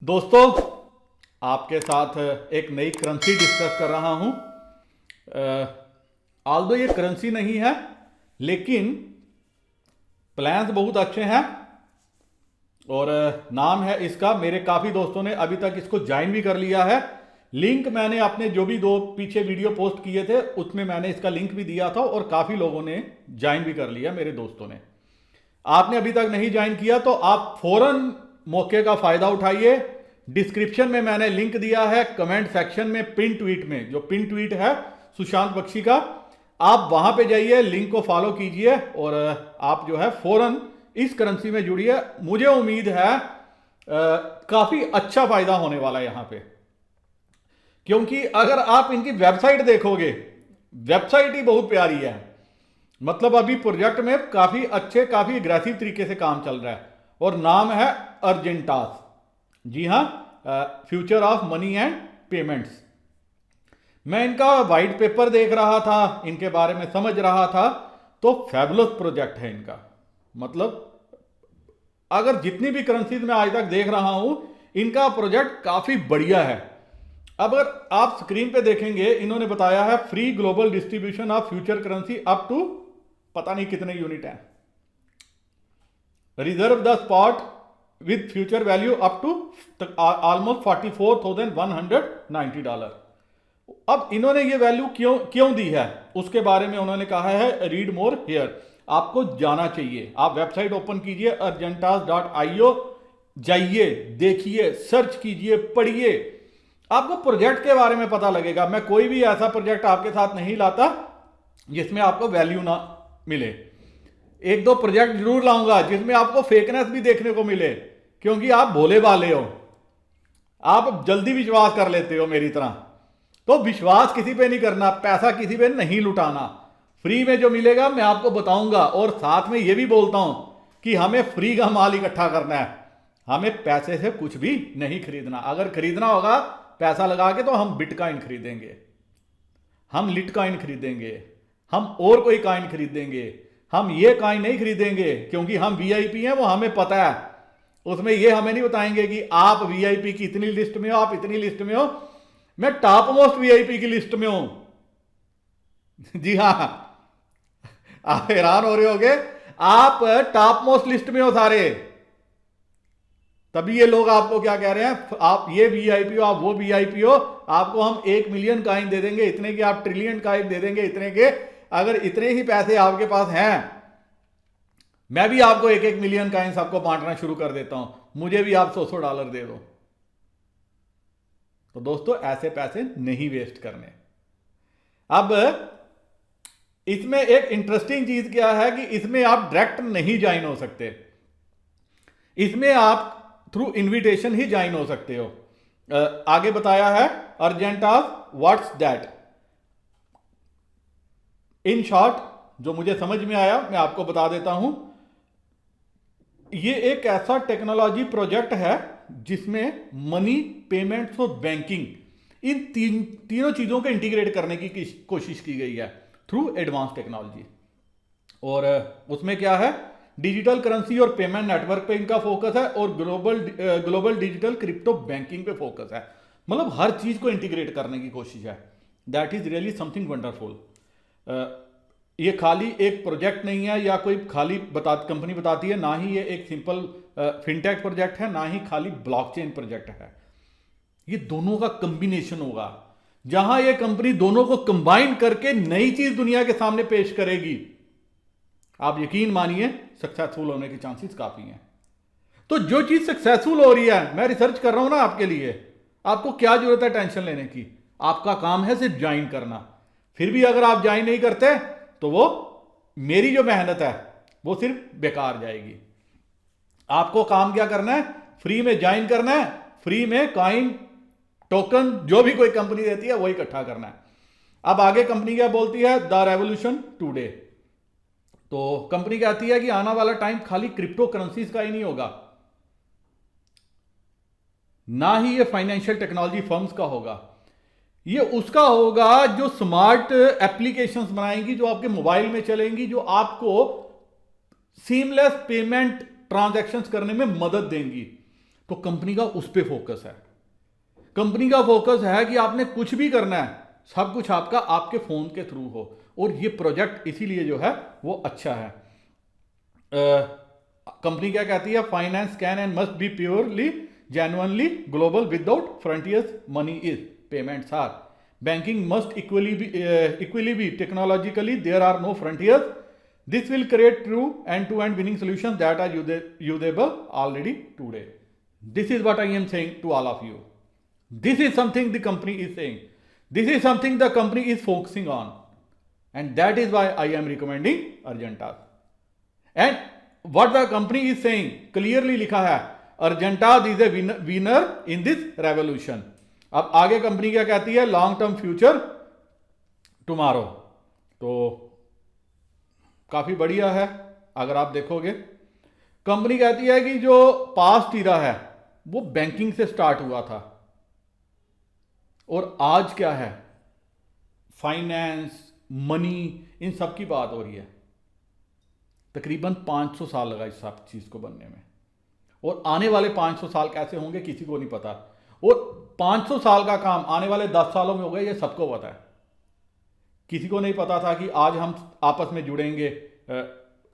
दोस्तों, आपके साथ एक नई करेंसी डिस्कस कर रहा हूं। ऑल्दो ये करेंसी नहीं है, लेकिन प्लान्स बहुत अच्छे हैं और नाम है इसका, मेरे काफ़ी दोस्तों ने अभी तक इसको ज्वाइन भी कर लिया है। लिंक मैंने अपने जो भी दो पीछे वीडियो पोस्ट किए थे उसमें मैंने इसका लिंक भी दिया था और काफ़ी लोगों ने ज्वाइन भी कर लिया, मेरे दोस्तों ने। आपने अभी तक नहीं ज्वाइन किया तो आप फौरन मौके का फायदा उठाइए। डिस्क्रिप्शन में मैंने लिंक दिया है, कमेंट सेक्शन में पिन ट्वीट में, जो पिन ट्वीट है सुशांत बख्शी का, आप वहां पे जाइए, लिंक को फॉलो कीजिए और आप जो है फौरन इस करेंसी में जुड़िए। मुझे उम्मीद है काफी अच्छा फायदा होने वाला है यहां पे, क्योंकि अगर आप इनकी वेबसाइट देखोगे, वेबसाइट ही बहुत प्यारी है। मतलब अभी प्रोजेक्ट में काफी अच्छे, काफी एग्रेसिव तरीके से काम चल रहा है और नाम है अर्जेंटास। जी हां, future of money and payments. मैं इनका वाइट पेपर देख रहा था, इनके बारे में समझ रहा था, तो फैबुलस प्रोजेक्ट है इनका। मतलब अगर जितनी भी करेंसीज मैं आज तक देख रहा हूं, इनका प्रोजेक्ट काफी बढ़िया है। अब अगर आप स्क्रीन पे देखेंगे, इन्होंने बताया है free global distribution of future currency up to पता नहीं कितने यूनिट है, reserve the spot with future value up to almost $44,190। अब इन्होंने ये वैल्यू क्यों दी है उसके बारे में उन्होंने कहा है, रीड मोर हियर। आपको जाना चाहिए, आप वेबसाइट ओपन कीजिए argentas.io, जाइए, देखिए, सर्च कीजिए, पढ़िए, आपको प्रोजेक्ट के बारे में पता लगेगा। मैं कोई भी ऐसा प्रोजेक्ट आपके साथ नहीं लाता जिसमें आपको वैल्यू ना मिले। एक दो प्रोजेक्ट जरूर लाऊंगा जिसमें आपको फेकनेस भी देखने को मिले, क्योंकि आप भोले भाले हो, आप जल्दी विश्वास कर लेते हो मेरी तरह। तो विश्वास किसी पे नहीं करना, पैसा किसी पे नहीं लुटाना। फ्री में जो मिलेगा मैं आपको बताऊंगा, और साथ में ये भी बोलता हूं कि हमें फ्री का माल इकट्ठा करना है, हमें पैसे से कुछ भी नहीं खरीदना। अगर खरीदना होगा पैसा लगा के तो हम बिटकॉइन खरीदेंगे, हम लिटकॉइन खरीदेंगे, हम और कोई कॉइन खरीदेंगे। हम ये कॉइन नहीं खरीदेंगे क्योंकि हम वीआईपी हैं, वो हमें पता है। उसमें ये हमें नहीं बताएंगे कि आप वीआईपी की इतनी लिस्ट में हो, आप इतनी लिस्ट में हो। मैं टॉप मोस्ट वीआईपी की लिस्ट में हूं। जी हां, आप हैरान हो रहे होगे, आप टॉप मोस्ट लिस्ट में हो सारे। तभी ये लोग आपको क्या कह रहे हैं, आप ये वीआईपी हो, आप वो वीआईपी हो, आपको हम 1 मिलियन कॉइन दे देंगे, इतने के, आप ट्रिलियन कॉइन दे देंगे, इतने के। अगर इतने ही पैसे आपके पास हैं, मैं भी आपको 1-1 मिलियन कॉइन्स आपको बांटना शुरू कर देता हूं, मुझे भी आप $100 दे दो। तो दोस्तों, ऐसे पैसे नहीं वेस्ट करने। अब इसमें एक इंटरेस्टिंग चीज क्या है कि इसमें आप डायरेक्ट नहीं ज्वाइन हो सकते, इसमें आप थ्रू इनविटेशन ही ज्वाइन हो सकते हो। आगे बताया है अर्जेंटास व्हाट्स दैट। इन शॉर्ट, जो मुझे समझ में आया मैं आपको बता देता हूं। ये एक ऐसा टेक्नोलॉजी प्रोजेक्ट है जिसमें मनी, पेमेंट्स और बैंकिंग, इन तीनों चीजों को इंटीग्रेट करने की कोशिश की गई है थ्रू एडवांस टेक्नोलॉजी। और उसमें क्या है, डिजिटल करेंसी और पेमेंट नेटवर्क पे इनका फोकस है और ग्लोबल डिजिटल क्रिप्टो बैंकिंग पे फोकस है। मतलब हर चीज को इंटीग्रेट करने की कोशिश है। That is really something wonderful. ये खाली एक प्रोजेक्ट नहीं है या कोई खाली कंपनी बताती है, ना ही ये एक सिंपल फिनटेक प्रोजेक्ट है, ना ही खाली ब्लॉकचेन प्रोजेक्ट है। ये दोनों का कॉम्बिनेशन होगा, जहां ये कंपनी दोनों को कंबाइन करके नई चीज दुनिया के सामने पेश करेगी। आप यकीन मानिए सक्सेसफुल होने के चांसेस काफी हैं। तो जो चीज सक्सेसफुल हो रही है, मैं रिसर्च कर रहा हूं ना आपके लिए, आपको क्या जरूरत है टेंशन लेने की? आपका काम है सिर्फ ज्वाइन करना। फिर भी अगर आप ज्वाइन नहीं करते तो वो मेरी जो मेहनत है वो सिर्फ बेकार जाएगी। आपको काम क्या करना है, फ्री में ज्वाइन करना है, फ्री में कॉइन, टोकन, जो भी कोई कंपनी देती है वो इकट्ठा करना है। अब आगे कंपनी क्या बोलती है, द रेवोल्यूशन टुडे। तो कंपनी कहती है कि आने वाला टाइम खाली क्रिप्टो करेंसीज का ही नहीं होगा, ना ही ये फाइनेंशियल टेक्नोलॉजी फर्म्स का होगा। ये उसका होगा जो स्मार्ट एप्लीकेशंस बनाएंगी, जो आपके मोबाइल में चलेंगी, जो आपको सीमलेस पेमेंट ट्रांजैक्शंस करने में मदद देंगी। तो कंपनी का उस पर फोकस है। कंपनी का फोकस है कि आपने कुछ भी करना है, सब कुछ आपका आपके फोन के थ्रू हो, और ये प्रोजेक्ट इसीलिए जो है वो अच्छा है। कंपनी क्या कहती है? Finance can and must be purely genuinely global without frontiers money is payments are banking must equally be technologically there are no frontiers this will create true end-to-end winning solutions that are usable already today. This is what I am saying to all of you. This is something the company is saying. This is something the company is focusing on. And that is why I am recommending Argentas. And what the company is saying, clearly लिखा है, Argentas is a winner in this revolution. अब आगे company क्या कहती है? Long term future tomorrow. तो काफी बढ़िया है। अगर आप देखोगे, कंपनी कहती है कि जो पास्ट ईरा है वो बैंकिंग से स्टार्ट हुआ था, और आज क्या है? फाइनेंस, मनी, इन सब की बात हो रही है। तकरीबन 500 साल लगा इस सब चीज को बनने में, और आने वाले 500 साल कैसे होंगे किसी को नहीं पता। और 500 साल का काम आने वाले 10 सालों में हो गया, ये सबको पता है। किसी को नहीं पता था कि आज हम आपस में जुड़ेंगे।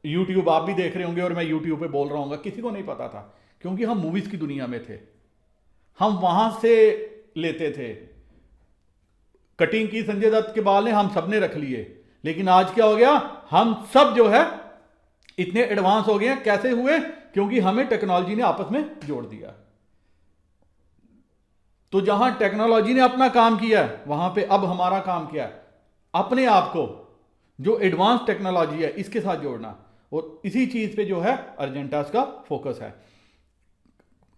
यूट्यूब आप भी देख रहे होंगे और मैं यूट्यूब पे बोल रहा हूँ, किसी को नहीं पता था, क्योंकि हम मूवीज की दुनिया में थे। हम वहां से लेते थे। कटिंग की संजय दत्त के बाल ने हम सब ने रख लिए, लेकिन आज क्या हो गया? हम सब जो है इतने एडवांस हो गए हैं। कैसे हुए? क्योंकि हमें टेक्नोलॉजी ने आपस में जोड़ दिया। तो जहां टेक्नोलॉजी ने अपना काम किया है, वहां पे अब हमारा काम क्या है? अपने आप को जो एडवांस टेक्नोलॉजी है इसके साथ जोड़ना, और इसी चीज पे जो है अर्जेंटास का फोकस है।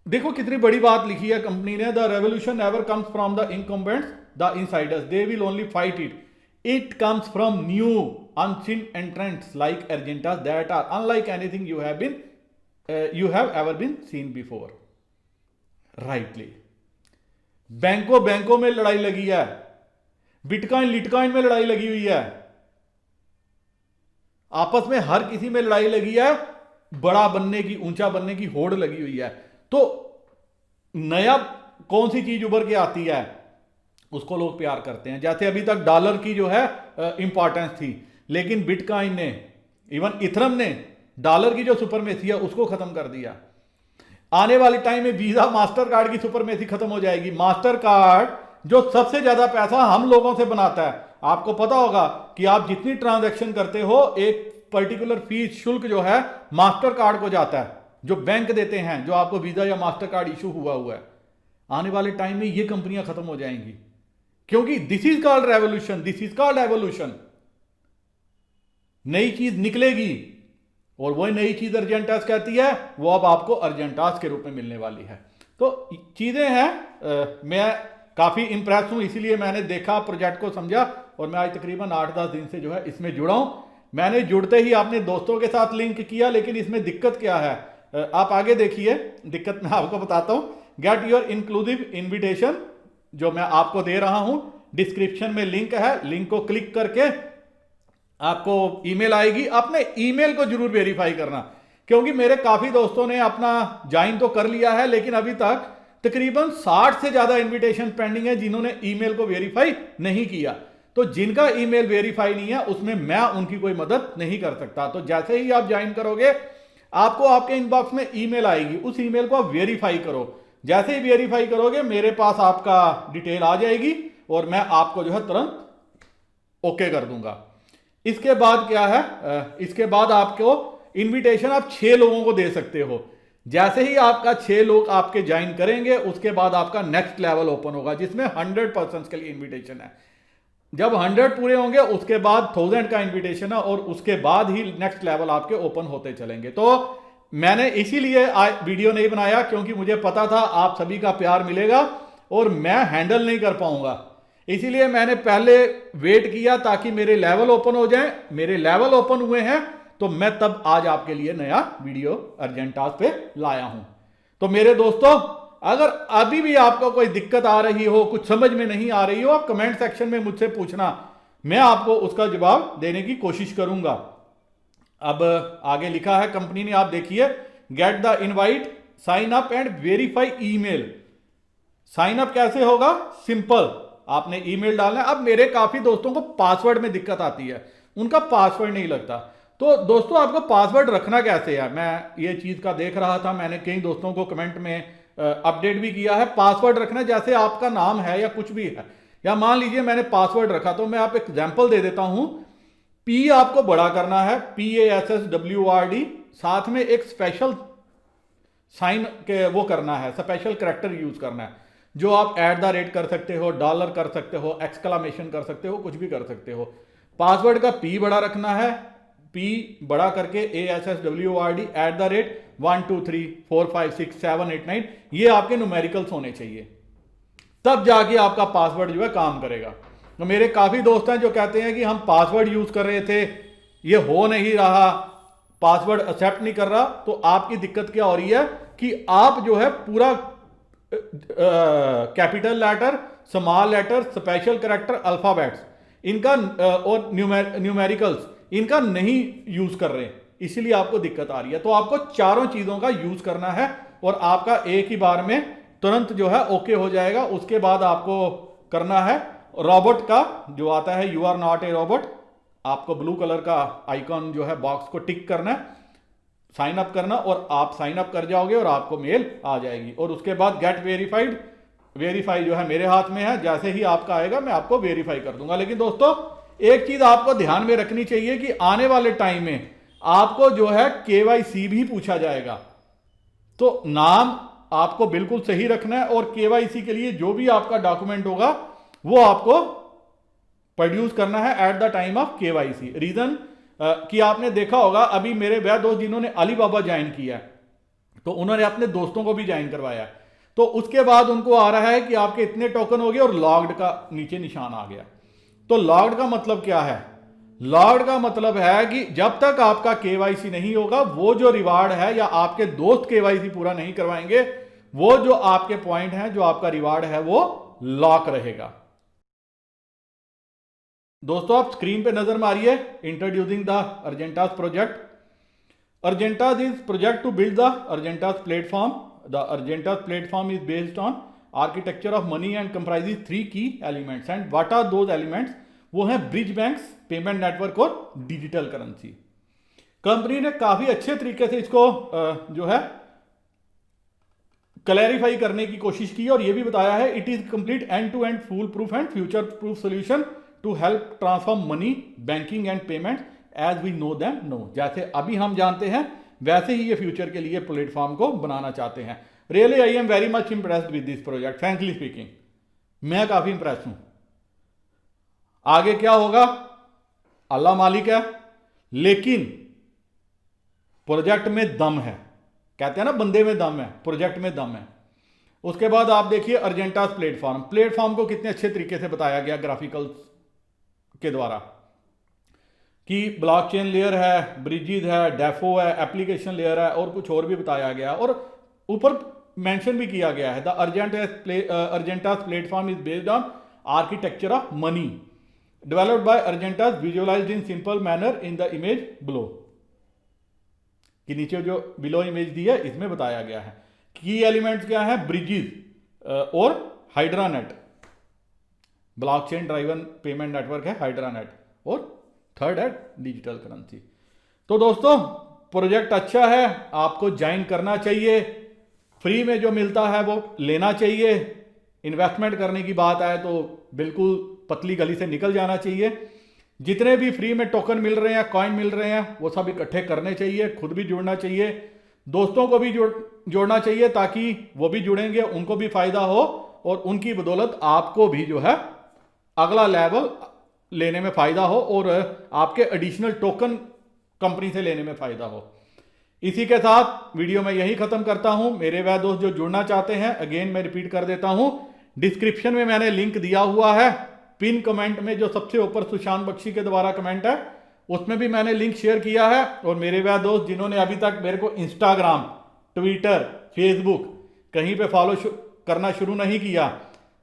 देखो कितनी बड़ी बात लिखी है कंपनी ने। The revolution never comes from the incumbents, the insiders, they will only fight it. It comes from new unseen entrants like Argentas that are unlike anything you have ever been seen before. Rightly, बैंकों में लड़ाई लगी है, bitcoin में लड़ाई लगी हुई है, आपस में हर किसी में लड़ाई लगी है, बड़ा बनने की, ऊंचा बनने की होड़ लगी हुई है। तो नया कौन सी चीज उभर के आती है उसको लोग प्यार करते हैं। जैसे अभी तक डॉलर की जो है इंपॉर्टेंस थी, लेकिन बिटकॉइन ने, इवन इथरम ने डॉलर की जो सुपरमेसी है उसको खत्म कर दिया। आने वाले टाइम में वीजा मास्टर कार्ड की सुपरमेसी खत्म हो जाएगी। मास्टर कार्ड जो सबसे ज्यादा पैसा हम लोगों से बनाता है, आपको पता होगा कि आप जितनी ट्रांजैक्शन करते हो एक पर्टिकुलर फीस शुल्क जो है मास्टर कार्ड को जाता है, जो बैंक देते हैं, जो आपको वीजा या मास्टर कार्ड इशू हुआ है। आने वाले टाइम में ये कंपनियां खत्म हो जाएंगी, क्योंकि this is called revolution, this is called evolution. नई चीज निकलेगी, और वही नई चीज अर्जेंटास कहती है, वो अब आपको अर्जेंटास के रूप में मिलने वाली है। तो चीजें हैं, मैं काफी इंप्रेस हूं, इसीलिए मैंने देखा, प्रोजेक्ट को समझा, और मैं आज तकरीबन 8-10 दिन से जो है इसमें जुड़ा हूं। मैंने जुड़ते ही अपने दोस्तों के साथ लिंक किया, लेकिन इसमें दिक्कत क्या है, आप आगे देखिए। दिक्कत मैं आपको बताता हूं। गेट योर इंक्लूसिव इन्विटेशन, जो मैं आपको दे रहा हूं, डिस्क्रिप्शन में लिंक है, लिंक को क्लिक करके आपको ईमेल आएगी। अपने ईमेल को जरूर वेरीफाई करना, क्योंकि मेरे काफी दोस्तों ने अपना ज्वाइन तो कर लिया है, लेकिन अभी तक तकरीबन 60 से ज्यादा इनविटेशन पेंडिंग है जिन्होंने ईमेल को वेरीफाई नहीं किया। तो जिनका ईमेल वेरीफाई नहीं है उसमें मैं उनकी कोई मदद नहीं कर सकता। तो जैसे ही आप ज्वाइन करोगे, आपको आपके इनबॉक्स में ईमेल आएगी, उस ईमेल को आप वेरीफाई करो। जैसे ही वेरीफाई करोगे, मेरे पास आपका डिटेल आ जाएगी, और मैं आपको जो है तुरंत ओके कर दूंगा। इसके बाद क्या है, इसके बाद आपको इनविटेशन आप 6 लोगों को दे सकते हो। जैसे ही आपका 6 लोग आपके ज्वाइन करेंगे, उसके बाद आपका नेक्स्ट लेवल ओपन होगा, जिसमें 100 पर्सन्स के लिए इनविटेशन है। जब 100 पूरे होंगे, उसके बाद 1000 का इनविटेशन है, और उसके बाद ही नेक्स्ट लेवल आपके ओपन होते चलेंगे। तो मैंने इसीलिए वीडियो नहीं बनाया, क्योंकि मुझे पता था आप सभी का प्यार मिलेगा और मैं हैंडल नहीं कर पाऊंगा। इसीलिए मैंने पहले वेट किया ताकि मेरे लेवल ओपन हो जाएं। मेरे लेवल ओपन हुए हैं, तो मैं तब आज आपके लिए नया वीडियो अर्जेंटास पे लाया हूं। तो मेरे दोस्तों, अगर अभी भी आपको कोई दिक्कत आ रही हो, कुछ समझ में नहीं आ रही हो, आप कमेंट सेक्शन में मुझसे पूछना, मैं आपको उसका जवाब देने की कोशिश करूंगा। अब आगे लिखा है कंपनी ने, आप देखिए, get the invite sign up and verify email. Sign up कैसे होगा? सिंपल, आपने ईमेल डालना है। अब मेरे काफी दोस्तों को पासवर्ड में दिक्कत आती है, उनका पासवर्ड नहीं लगता। तो दोस्तों आपको पासवर्ड रखना कैसे है, मैं ये चीज का देख रहा था, मैंने कई दोस्तों को कमेंट में अपडेट भी किया है। पासवर्ड रखना जैसे आपका नाम है या कुछ भी है, या मान लीजिए मैंने पासवर्ड रखा, तो मैं आप एग्जांपल दे देता हूं। पी आपको बड़ा करना है, PASSWRD, साथ में एक स्पेशल साइन के वो करना है, स्पेशल करैक्टर यूज करना है, जो आप @ कर सकते हो, $, कर सकते हो, एक्सक्लामेशन कर सकते हो, कुछ भी कर सकते हो। पासवर्ड का P बड़ा रखना है, P बड़ा करके ASSWRD @1 2 3 4 5 6 7 8 9, ये आपके न्यूमेरिकल्स होने चाहिए, तब जाके आपका पासवर्ड जो है काम करेगा। तो मेरे काफी दोस्त हैं जो कहते हैं कि हम पासवर्ड यूज कर रहे थे, ये हो नहीं रहा, पासवर्ड एक्सेप्ट नहीं कर रहा। तो आपकी दिक्कत क्या हो रही है कि आप जो है पूरा capital letter, small letter, special character, alphabets इनका और न्यूमेरिकल्स इनका नहीं यूज कर रहे, इसीलिए आपको दिक्कत आ रही है। तो आपको चारों चीजों का यूज करना है और आपका एक ही बार में तुरंत जो है ओके हो जाएगा। उसके बाद आपको करना है रोबोट का जो आता है, you are not a robot, आपको ब्लू कलर का आइकॉन जो है बॉक्स को टिक करना है, साइन अप करना, और आप साइन अप कर जाओगे और आपको मेल आ जाएगी। और उसके बाद गेट वेरीफाइड, वेरीफाई जो है मेरे हाथ में है, जैसे ही आपका आएगा मैं आपको वेरीफाई कर दूंगा। लेकिन दोस्तों एक चीज आपको ध्यान में रखनी चाहिए कि आने वाले टाइम में आपको जो है KYC भी पूछा जाएगा, तो नाम आपको बिल्कुल सही रखना है, और KYC के लिए जो भी आपका डॉक्यूमेंट होगा वो आपको प्रोड्यूस करना है at the time of KYC। Reason कि आपने देखा होगा, अभी मेरे वह दोस्त जिन्होंने अलीबाबा ज्वाइन किया तो उन्होंने अपने दोस्तों को भी ज्वाइन करवाया, तो उसके बाद उनको आ रहा है कि आपके इतने टोकन हो गए और लॉग्ड का नीचे निशान आ गया। तो लॉग्ड का मतलब क्या है? लॉग्ड का मतलब है कि जब तक आपका KYC नहीं होगा, वो जो रिवार्ड है, या आपके दोस्त KYC पूरा नहीं करवाएंगे, वो जो आपके पॉइंट हैं, जो आपका रिवार्ड है, वो लॉक रहेगा। दोस्तों आप स्क्रीन पे नजर मारिए, introducing the Argentas project. Argentas is project to build the Argentas platform. The Argentas platform is based on architecture of money and comprises 3 key elements. And what are those elements? वो हैं bridge banks, payment network और digital currency. Company ने काफी अच्छे तरीके से इसको जो है क्लैरिफाई करने की कोशिश की, और ये भी बताया है it is complete end to end full proof and future proof solution to help transform money, banking and payment as we know them now. जैसे अभी हम जानते हैं वैसे ही ये फ्यूचर के लिए प्लेटफॉर्म को बनाना चाहते हैं। Really I am very much impressed with this project, frankly speaking मैं काफी इंप्रेस हूं। आगे क्या होगा अल्लाह मालिक है, लेकिन प्रोजेक्ट में दम है। कहते हैं ना बंदे में दम है, प्रोजेक्ट में दम है। उसके बाद आप देखिए अर्जेंटास प्लेटफॉर्म, प्लेटफॉर्म को कितने अच्छे तरीके से बताया गया ग्राफिकल्स के द्वारा, कि ब्लॉकचेन लेयर है, ब्रिजेस है, डेफो है, एप्लीकेशन लेयर है, और कुछ और भी बताया गया। और ऊपर मेंशन भी किया गया है the Argentas platform is based on architecture of money developed by Argentas, visualized in simple manner in the image below. कि नीचे जो बिलो इमेज दी है इसमें बताया गया है। की एलिमेंट्स क्या है? ब्रिजेस और हाइड्रानेट, ब्लॉकचेन ड्राइवन पेमेंट नेटवर्क है हाइड्रानेट, और थर्ड है डिजिटल करेंसी। तो दोस्तों प्रोजेक्ट अच्छा है, आपको ज्वाइन करना चाहिए, फ्री में जो मिलता है वो लेना चाहिए। इन्वेस्टमेंट करने की बात आए तो बिल्कुल पतली गली से निकल जाना चाहिए। जितने भी फ्री में टोकन मिल रहे हैं, कॉइन मिल रहे हैं, वो सब इकट्ठे करने चाहिए, खुद भी जुड़ना चाहिए, दोस्तों को भी जोड़ना चाहिए, ताकि वो भी जुड़ेंगे, उनको भी फायदा हो, और उनकी बदौलत आपको भी जो है अगला लेवल लेने में फायदा हो, और आपके एडिशनल टोकन कंपनी से लेने में फायदा हो। इसी के साथ वीडियो में यही खत्म करता हूं। मेरे वह दोस्त जो जुड़ना चाहते हैं, अगेन मैं रिपीट कर देता हूं, डिस्क्रिप्शन में मैंने लिंक दिया हुआ है, पिन कमेंट में जो सबसे ऊपर सुशांत बख्शी के द्वारा कमेंट है उसमें भी मैंने लिंक शेयर किया है। और मेरे वह दोस्त जिन्होंने अभी तक मेरे को इंस्टाग्राम, ट्विटर, फेसबुक कहीं पे फॉलो करना शुरू नहीं किया,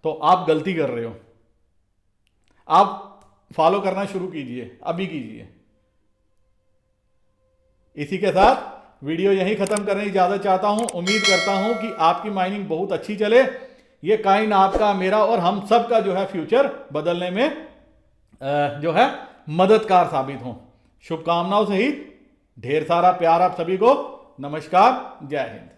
तो आप गलती कर रहे हो। आप फॉलो करना शुरू कीजिए, अभी कीजिए। इसी के साथ वीडियो यहीं खत्म करने की इजाजत चाहता हूं। उम्मीद करता हूं कि आपकी माइनिंग बहुत अच्छी चले। ये काइन आपका, मेरा और हम सब का जो है फ्यूचर बदलने में जो है मददगार साबित हो। शुभकामनाओं सहित ढेर सारा प्यार आप सभी को। नमस्कार, जय हिंद।